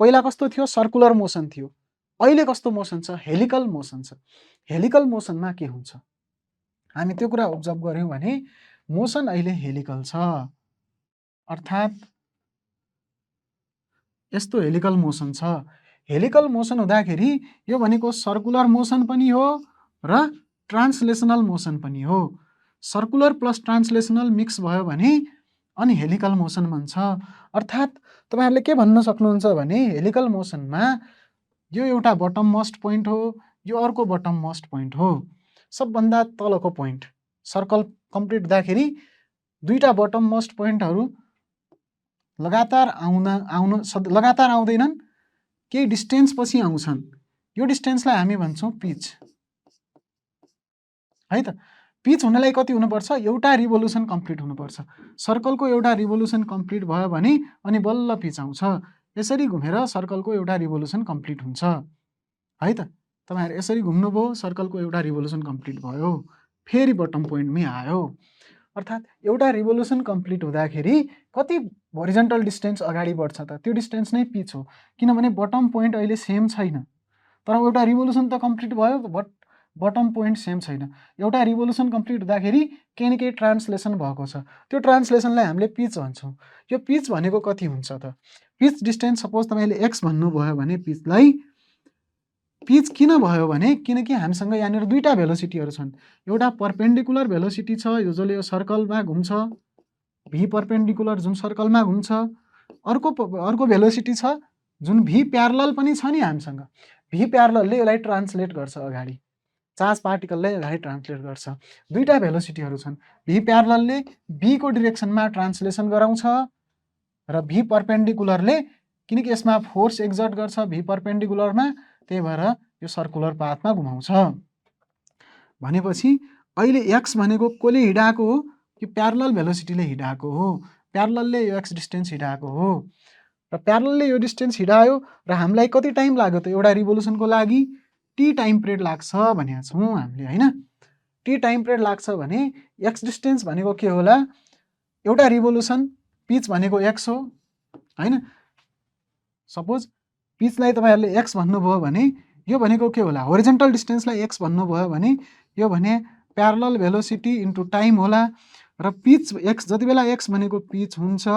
पहिला कस्तो थियो, सर्कुलर मोसन थियो, अहिले कस्तो मोसन छ, हेलिकल मोसन छ। हेलिकल मोसनमा के हुन्छ, हामी त्यो कुरा अब्जर्भ गर्यौँ भने मोसन अहिले हेलिकल छ, अर्थात् यस्तो हेलिकल मोसन छ। हेलिकल मोसन हुँदाखेरि यो भनेको सर्कुलर मोसन पनि हो र ट्रान्सलेसनल मोसन पनि हो। सर्कुलर प्लस ट्रान्सलेसनल मिक्स भयो भने अनि हेलिकल मोसन भन्छ। अर्थात् तपाईँहरूले के भन्न सक्नुहुन्छ भने हेलिकल मोसनमा यो एउटा बटम मोस्ट पोइन्ट हो, यो अर्को बटम मोस्ट पोइन्ट हो, सबभन्दा तलको पोइन्ट। सर्कल कम्प्लिट हुँदाखेरि दुईटा बटम मोस्ट पोइन्टहरू लगातार आउँदैनन्, केही डिस्टेन्स पछि आउँछन्, यो डिस्टेन्सलाई हामी भन्छौँ पिच, है त। पिच हुनलाई कति हुनुपर्छ, एउटा रिभोल्युसन कम्प्लिट हुनुपर्छ। सर्कलको एउटा रिभोल्युसन कम्प्लिट भयो भने अनि बल्ल पिच आउँछ। यसरी घुमेर सर्कलको एउटा रिभोल्युसन कम्प्लिट हुन्छ, है त। तपाईहरु यसरी घुम्नुभयो, सर्कलको एउटा रिभोल्युसन कम्प्लिट भयो, फेरि बटम पोइन्टमै आयो। अर्थात् एउटा रिभोल्युसन कम्प्लिट हुँदाखेरि कति होरिजन्टल डिस्टेन्स अगाडि बढ्छ त, त्यो डिस्टेन्स नै पिच हो। किनभने बटम पोइन्ट अहिले सेम छैन, तर एउटा रिभोल्युसन त कम्प्लिट भयो, बट बटम पोइन्ट सेम छैन। एउटा रिभोल्युसन कम्प्लिट हुँदाखेरि केही न केही ट्रान्सलेसन भएको छ, त्यो ट्रान्सलेसनलाई हामीले पिच भन्छौँ। यो पिच भनेको कति हुन्छ त, पिच डिस्टेन्स सपोज तपाईँले एक्स भन्नुभयो भने पिचलाई पिच किन भयो भने किनकि हामीसँग यहाँनिर दुईटा भेलोसिटीहरू छन्। एउटा पर्पेन्डिकुलर भेलोसिटी छ, यो जसले यो सर्कलमा घुम्छ, भी पर्पेन्डिकुलर जुन सर्कलमा घुम्छ। अर्को भेलोसिटी छ जुन भी प्यारलल पनि छ नि हामीसँग, भी प्यारललले यसलाई ट्रान्सलेट गर्छ अगाडि, चार्ज पार्टिकललाई अगाडि ट्रान्सलेट गर्छ। दुईटा भेलोसिटीहरू छन्, भी प्यारललले भी को डिरेक्सनमा ट्रान्सलेसन गराउँछ र भी पर्पेन्डिकुलरले, किनकि यसमा फोर्स एक्जर्ट गर्छ भी पर्पेन्डिकुलरमा, त्यही भएर यो सर्कुलर पाथमा घुमाउँछ। भनेपछि अहिले एक्स भनेको कसले हिँडाएको हो, यो प्यारलल भेलोसिटीले हिँडाएको हो, प्यारललले यो एक्स डिस्टेन्स हिँडाएको हो। र प्यारललले यो डिस्टेन्स हिँडायो र हामीलाई कति टाइम लाग्यो त एउटा रिभोल्युसनको लागि, टी टाइम पिरियड लाग्छ भनेका छौँ हामीले, हैन। टी टाइम पिरियड लाग्छ भने एक्स डिस्टेन्स भनेको के होला, एउटा रिभोल्युसन पिच भनेको एक्स हो, हैन। सपोज पिचलाई तपाईहरुले एक्स भन्नुभयो भने यो भनेको के होला, होरिजन्टल डिस्टेन्सलाई एक्स भन्नुभयो भने यो भने प्यारलल भेलोसिटी इन्टु टाइम होला। र पिच एक्स, जति बेला एक्स भनेको पिच हुन्छ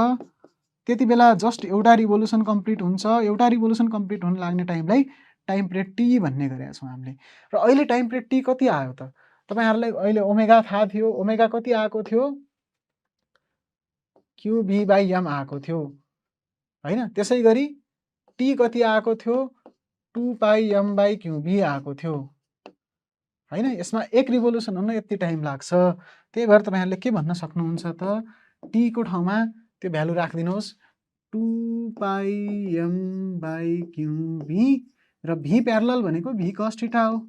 त्यति बेला जस्ट एउटा रिभोल्युसन कम्प्लिट हुन्छ। एउटा रिभोल्युसन कम्प्लिट हुन लाग्ने टाइमलाई टाइम पिरियड टी भन्ने गरेका छौँ हामीले। र अहिले टाइम पिरियड टी कति आयो त, तपाईहरुलाई अहिले ओमेगा थाहा थियो, ओमेगा कति आएको थियो, क्यु/एम आएको थियो, हैन। त्यसै गरी टी कति आएको थियो, 2πm/क्युबी आएको थियो, हैन। यसमा एक रिभोल्युसन हुन यति टाइम लाग्छ। त्यही भएर तपाईहरुले के भन्न सक्नुहुन्छ त, टी को ठाउँमा त्यो भ्यालु राख्दिनुहोस् 2πm/क्युबी र भी प्यारलल भनेको भी cos थीटा हो।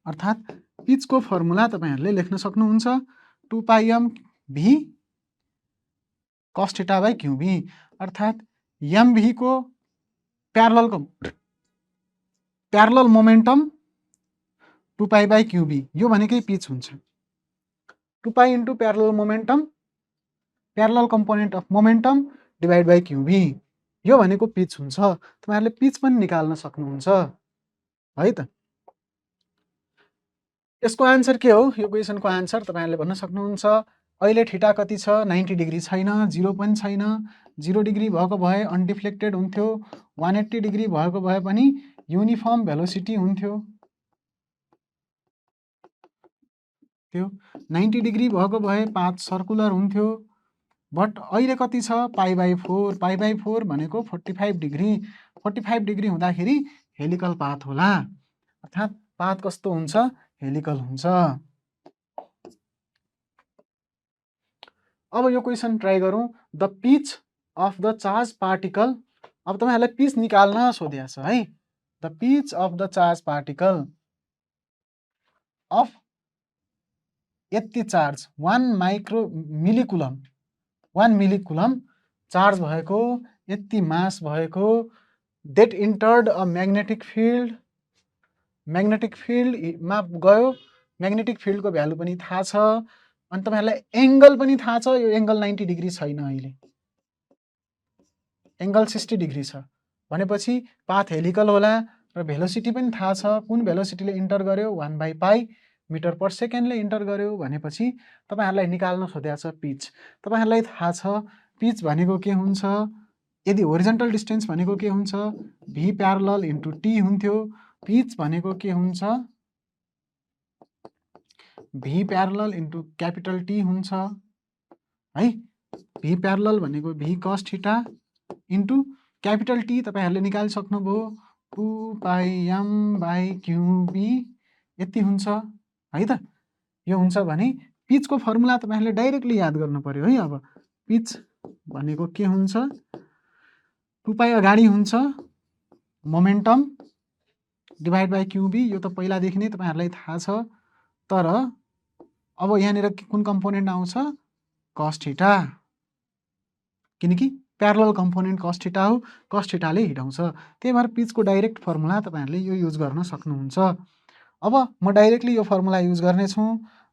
अर्थात् पिचको फर्मुला तपाईहरुले लेख्न सक्नुहुन्छ 2πm भी cos थीटा/क्युबी, अर्थात् एम भी को प्यारलल मोमेन्टम 2π/क्युबी, यो भनेकै पिच हुन्छ। 2π into parallel momentum, parallel component of momentum divide by क्युबी, यो भनेको पिच हुन्छ। तपाईहरुले पिच पनि निकाल्न सक्नुहुन्छ, है त। यसको आन्सर के हो, यो क्वेसनको आन्सर तपाईहरुले भन्न सक्नुहुन्छ अहिले थीटा कति छ, 90 डिग्री छैन, 0 पनि छैन। 0 डिग्री भएको भए अनडिफ्लेक्टेड हुन्थ्यो, 180 डिग्री भएको भए पनि युनिफर्म भेलोसिटी हुन्थ्यो, त्यो 90 डिग्री भएको भए पाथ सर्कुलर हुन्थ्यो। बट अहिले कति छ, π/4, π/4 भनेको 45 डिग्री, 45 डिग्री हुँदाखेरि हेलिकल पाथ होला, अर्थात् पाथ कस्तो हुन्छ, हेलिकल हुन्छ। अब यो क्वेसन ट्राई गरौँ, the pitch of the charge particle. अब तपाईहरुलाई पिच निकाल्न सोधेको छ है, the pitch of the charge particle of यति चार्ज 1 मिलिकुलम चार्ज भएको, यति मास भएको, देट इन्टर्ड अ म्याग्नेटिक फिल्डमा गयो, म्याग्नेटिक फिल्डको भ्यालु पनि थाहा छ। अनि तपाईहरुलाई एंगल पनि थाहा छ, यो एंगल 90 डिग्री छैन, अहिले एंगल 60 डिग्री छ भनेपछि पाथ हेलिकल होला। र भेलोसिटी पनि थाहा छ, कुन भेलोसिटीले इन्टर गर्यो, 1/π मिटर पर सेकेन्डले इन्टर गर्यो भनेपछि तपाईहरुलाई निकाल्न सोधेको छ पिच। तपाईहरुलाई थाहा छ पिच भनेको के हुन्छ, यदि होरिजन्टल डिस्टेन्स भनेको के हुन्छ, भी प्यारलल इन्टु टी हुन्थ्यो। पिच भनेको के हुन्छ, भी प्यारलल इन्टु क्यापिटल टी हुन्छ, है। भी प्यारलल भनेको भी cos theta into capital T तपाईहरुले निकालिसक्नुभयो 2πm/क्युबी यति हुन्छ, है त। यो हुन्छ भने पिचको फर्मुला तपाईहरुले डाइरेक्टली याद गर्नु पर्यो है। अब पिच भनेको के हुन्छ, 2 पाई अगाडि हुन्छ मोमेन्टम डिभाइड बाई क्युबी, यो त पहिलादेखि नै तपाईँहरूलाई थाहा छ। तर अब यहाँनिर कुन कम्पोनेन्ट आउँछ, कस थीटा, किनकि प्यारलल कम्पोनेन्ट कस थीटा हो, कस थीटाले हिटाउँछ। त्यही भएर पिचको डाइरेक्ट फर्मुला तपाईँहरूले यो युज गर्न सक्नुहुन्छ। अब म डाइरेक्टली यो फर्मुला युज गर्नेछु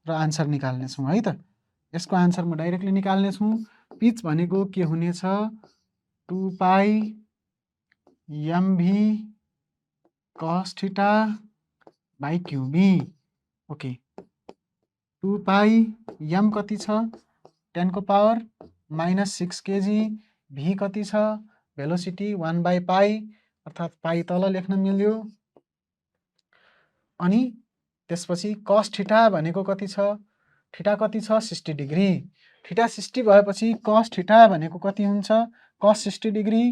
र आन्सर निकाल्नेछु है त। यसको आन्सर म डाइरेक्टली निकाल्नेछु। पिच भनेको के हुनेछ, 2 pi M V cos theta by Q B. Okay, 2 pi M कति छ, 10 को पावर -6 केजी, भी कति छ, भेलोसिटी 1/पाई, अर्थात् पाई तल लेख्न मिल्यो। अनि त्यसपछि कस थीटा भनेको कति छ, थीटा कति छ, 60 डिग्री। थीटा 60 भएपछि कस थीटा भनेको कति हुन्छ, कस 60 डिग्री,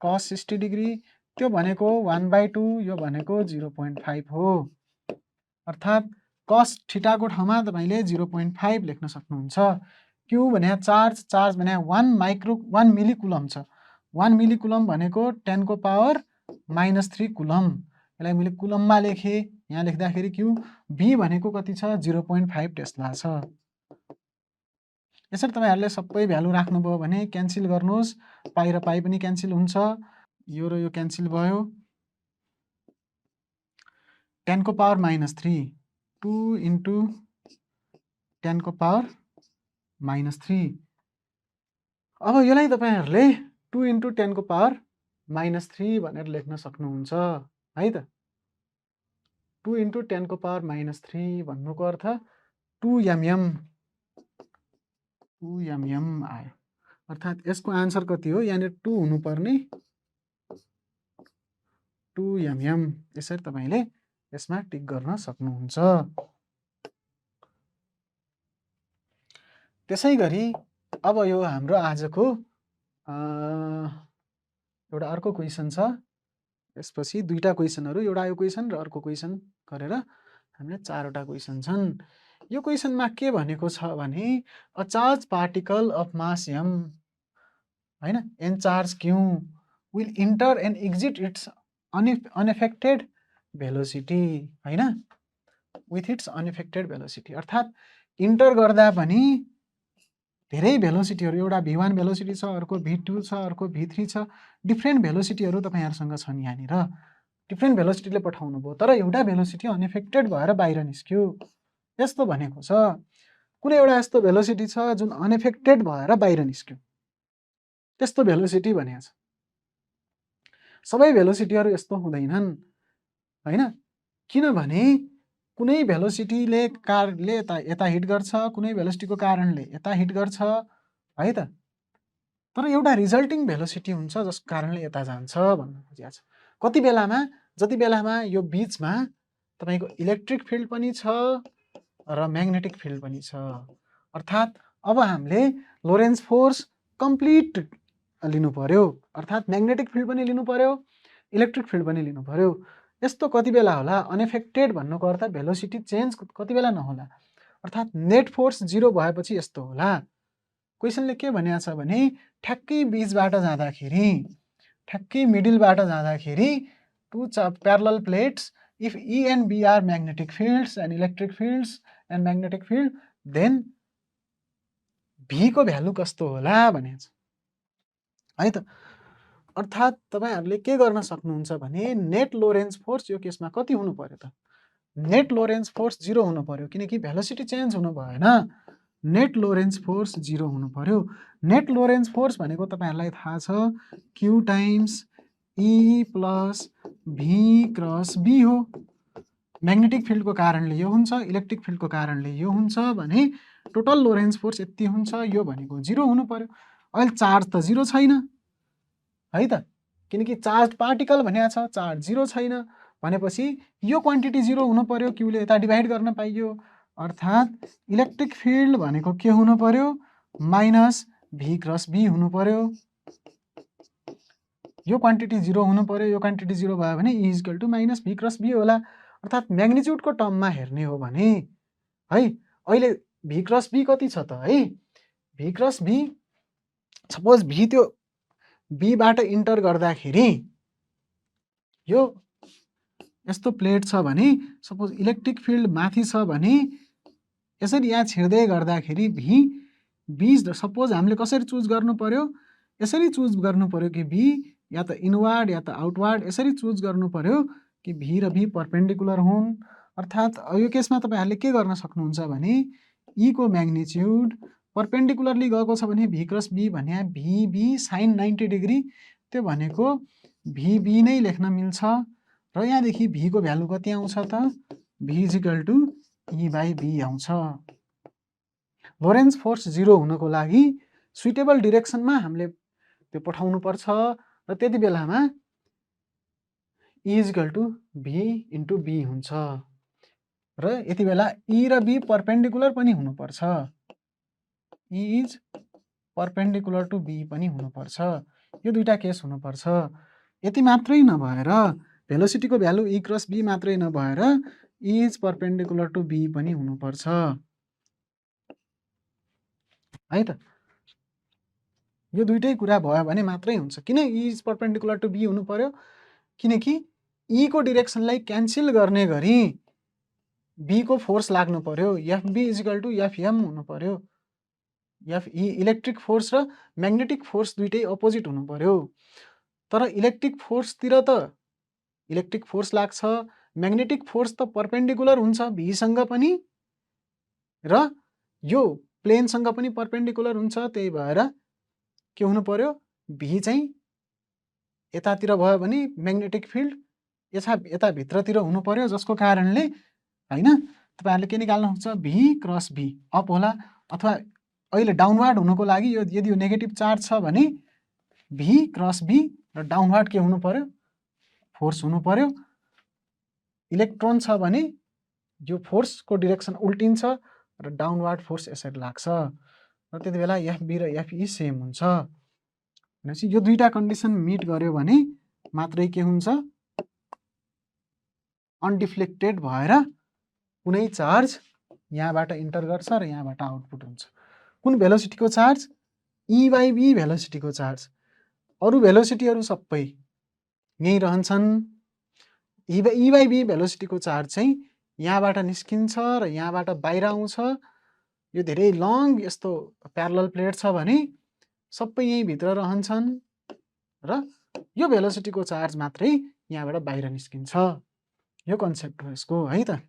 कस 60 डिग्री, त्यो भनेको 1/2, यो भनेको 0.5 हो। अर्थात् कस थीटाको ठाउँमा तपाईँले 0.5 लेख्न सक्नुहुन्छ। क्यू भने चार्ज, चार्ज भने 1 मिली कुलम छ। 1 मिली कुलम भनेको 10 को पावर -3 कुलम। यसलाई मैले कुलममा लेखेँ, यहाँ लेख्दाखेरि क्यू। भी भनेको कति छ, 0.5 टेस्ला छ। यसरी तपाईँहरूले सबै भ्यालु राख्नुभयो भने क्यान्सल गर्नुहोस्, पाई र पाई पनि क्यान्सल हुन्छ, यो र यो क्यान्सल भयो। 10 को पावर -3, 2 इन्टु 10 को पावर -3। अब यसलाई तपाईँहरूले 2 इन्टु 10 को पावर -3 भनेर लेख्न सक्नुहुन्छ है त। 2 इन्टु 10 को पावर -3 भन्नुको अर्थ 2 mm आयो। अर्थात् यसको आन्सर कति हो, यहाँनिर 2 हुनुपर्ने, 2 mm। यसरी तपाईँले यसमा टिक गर्न सक्नुहुन्छ। त्यसै गरी अब यो हाम्रो आजको एउटा अर्को क्वेसन छ। यसपछि दुईटा क्वेसनहरू, एउटा यो क्वेसन र अर्को क्वेसन गरेर हामीले 4वटा क्वेसन छन्। यो क्वेसनमा के भनेको छ भने, a charge particle of mass m हैन an charge q will enter and exit its unaffected velocity हैन, विथ इट्स अनएफेक्टेड भेलोसिटी। अर्थात् इन्टर गर्दा पनि धेरै भेलोसिटीहरू, एउटा v1 भेलोसिटी छ, अर्को v2 छ, अर्को v3 छ, डिफ्रेन्ट भेलोसिटीहरू तपाईँहरूसँग छन्। यहाँनिर डिफ्रेन्ट भेलोसिटीले पठाउनु भयो, तर एउटा भेलोसिटी अनएफेक्टेड भएर बाहिर निस्क्यो। यस्तो भनेको छ, कुनै एउटा यस्तो भेलोसिटी छ जुन अनएफेक्टेड भएर बाहिर निस्क्यो, त्यस्तो भेलोसिटी भनेको छ। सबै भेलोसिटीहरू यस्तो हुँदैनन् हैन, किनभने कुनै भेलोसिटीले कारणले यता हिट गर्छ, कुनै भेलोसिटीको कारणले यता हिट गर्छ है त। तर एउटा रिजल्टिङ भेलोसिटी हुन्छ जसको कारणले यता जान्छ भन्न खोजिएको छ। कति बेलामा, जति बेलामा यो बीचमा तपाईको इलेक्ट्रिक फिल्ड पनि छ र म्याग्नेटिक फिल्ड पनि छ। अर्थात् अब हामीले लोरेन्ज फोर्स कम्प्लिट लिनु पर्यो, अर्थात् म्याग्नेटिक फिल्ड पनि लिनु पर्यो, इलेक्ट्रिक फिल्ड पनि लिनु पर्यो। यस्तो कति बेला होला, अनएफेक्टेड भन्नुको अर्थ भेलोसिटी चेन्ज कति बेला नहोला, अर्थात् नेट फोर्स 0 भएपछि यस्तो होला। क्वेसनले के भनेको छ भने, ठ्याक्कै बीचबाट जाँदाखेरि, ठ्याक्कै मिडलबाट जाँदाखेरि to parallel plates, if E and B are magnetic fields and electric fields and magnetic field, then V को भ्यालु कस्तो होला भनेको छ है त। अर्थात् तपाईहरुले के गर्न सक्नुहुन्छ भने, नेट लोरेन्ज फोर्स यो केसमा कति हुनु पर्यो त, नेट लोरेन्ज फोर्स 0 हुनु पर्यो, किनकि भेलोसिटी चेन्ज हुनु भएन। नेट लोरेन्ज फोर्स 0 हुनु पर्यो। नेट लोरेन्ज फोर्स भनेको तपाईहरुलाई थाहा छ, Q times E plus V cross B हो। म्याग्नेटिक फिल्डको कारणले यो हुन्छ, इलेक्ट्रिक फिल्डको कारणले यो हुन्छ भने टोटल लोरेन्ज फोर्स यति हुन्छ, यो भनेको 0 हुनु पर्यो। अहिले चार्ज त 0 छैन है त, किनकि चार्ज पार्टिकल भनेको छ, चार्ज 0 छैन भनेपछि यो क्वान्टिटी 0 हुनु पर्यो, क्यूले यता डिभाइड गर्न पाइयो। अर्थात् इलेक्ट्रिक फिल्ड भनेको के हुनु पर्यो, माइनस V क्रस B हुनु पर्यो। यो क्वान्टिटी 0 हुनु पर्यो, यो क्वान्टिटी 0 भयो भने E equal to minus V cross B होला। अर्थात् म्याग्निट्युडको टर्ममा हेर्ने हो भने है, अहिले V क्रस B कति छ त है, V cross B suppose V त्यो बीबाट इन्टर गर्दाखेरि यो यस्तो प्लेट छ भने सपोज इलेक्ट्रिक फिल्ड माथि छ भने यसरी यहाँ छिर्दै गर्दाखेरि बी सपोज हामीले कसरी चुज गर्नु पर्यो, यसरी चुज गर्नु पर्यो कि बी या त इनवार्ड या त आउटवार्ड यसरी चुज गर्नु पर्यो कि भी र भी परपेन्डिकुलर हुन्। अर्थात् यो केसमा तपाईहरुले के गर्न सक्नुहुन्छ भने ई को म्याग्निट्युड परपेन्डिकुलरली गएको छ भने भी क्रस बी भने भी बी साइन 90 डिग्री त्यो भनेको भी बी नै लेख्न मिल्छ र यहाँदेखि भी को भ्यालु कति आउँछ त V equal to E by B आउँछ। लोरेन्ज फोर्स 0 हुनको लागि सुइटेबल डिरेक्सनमा हामीले त्यो पठाउनु पर्छ र त्यति बेलामा e equal to v into b हुन्छ र यति बेला ई र बी परपेन्डिकुलर पनि हुनुपर्छ। E is perpendicular to b पनि हुनुपर्छ। यो दुईटा केस हुनुपर्छ। यति मात्रै नभएर भेलोसिटीको भ्यालु ई क्रस बी मात्रै नभएर e is perpendicular to b पनि हुनुपर्छ है त। यो दुईटै कुरा भयो भने मात्रै हुन्छ। किन e is perpendicular to b हुनु पर्यो? किनकि ई को डिरेक्सनलाई क्यान्सल गर्ने गरी बी को फोर्स लाग्नु पर्यो। F b equal to f m हुनु पर्यो। एफ ई इलेक्ट्रिक फोर्स र म्याग्नेटिक फोर्स दुईटै अपोजिट हुनु पर्यो। तर इलेक्ट्रिक फोर्सतिर त इलेक्ट्रिक फोर्स लाग्छ, म्याग्नेटिक फोर्स त परपेन्डिकुलर हुन्छ भी सँग पनि र यो प्लेन सँग पनि परपेन्डिकुलर हुन्छ। त्यही भएर के हुनु पर्यो भी चाहिँ यतातिर भयो भने म्याग्नेटिक फिल्ड यता भित्रतिर हुनु पर्यो जसको कारणले हैन तपाईहरुले के निकाल्नु हुन्छ भी क्रस बी अप होला अथवा अहिले डाउनवार्ड हुनको लागि यदि यो नेगेटिभ चार्ज छ भने भी क्रस बी र डाउनवार्ड के हुनु पर्यो फोर्स हुनु पर्यो। इलेक्ट्रोन छ भने यो फोर्सको डिरेक्सन उल्टिन्छ र डाउनवार्ड फोर्स यसरी लाग्छ र त्यति बेला एफ बी र एफ ई सेम हुन्छ। भनेपछि यो दुईटा कन्डिसन मिट गर्यो भने मात्रै के हुन्छ अनडिफ्लेक्टेड भएर कुनै चार्ज यहाँबाट इन्टर गर्छ र यहाँबाट आउटपुट हुन्छ। कुन भेलोसिटीको चार्ज ई बाई बी भेलोसिटीको चार्ज। अरु भेलोसिटीहरु सबै यही रहन्छन्। ई बाई बी भेलोसिटीको चार्ज चाहिँ यहाँबाट निस्किन्छ र यहाँबाट बाहिर आउँछ। यो धेरै लङ यस्तो प्यारलल प्लेट छ भने सबै यही भित्र रहन्छन् र यो भेलोसिटीको चार्ज मात्रै यहाँबाट बाहिर निस्किन्छ। यो कन्सेप्ट हो यसको है त।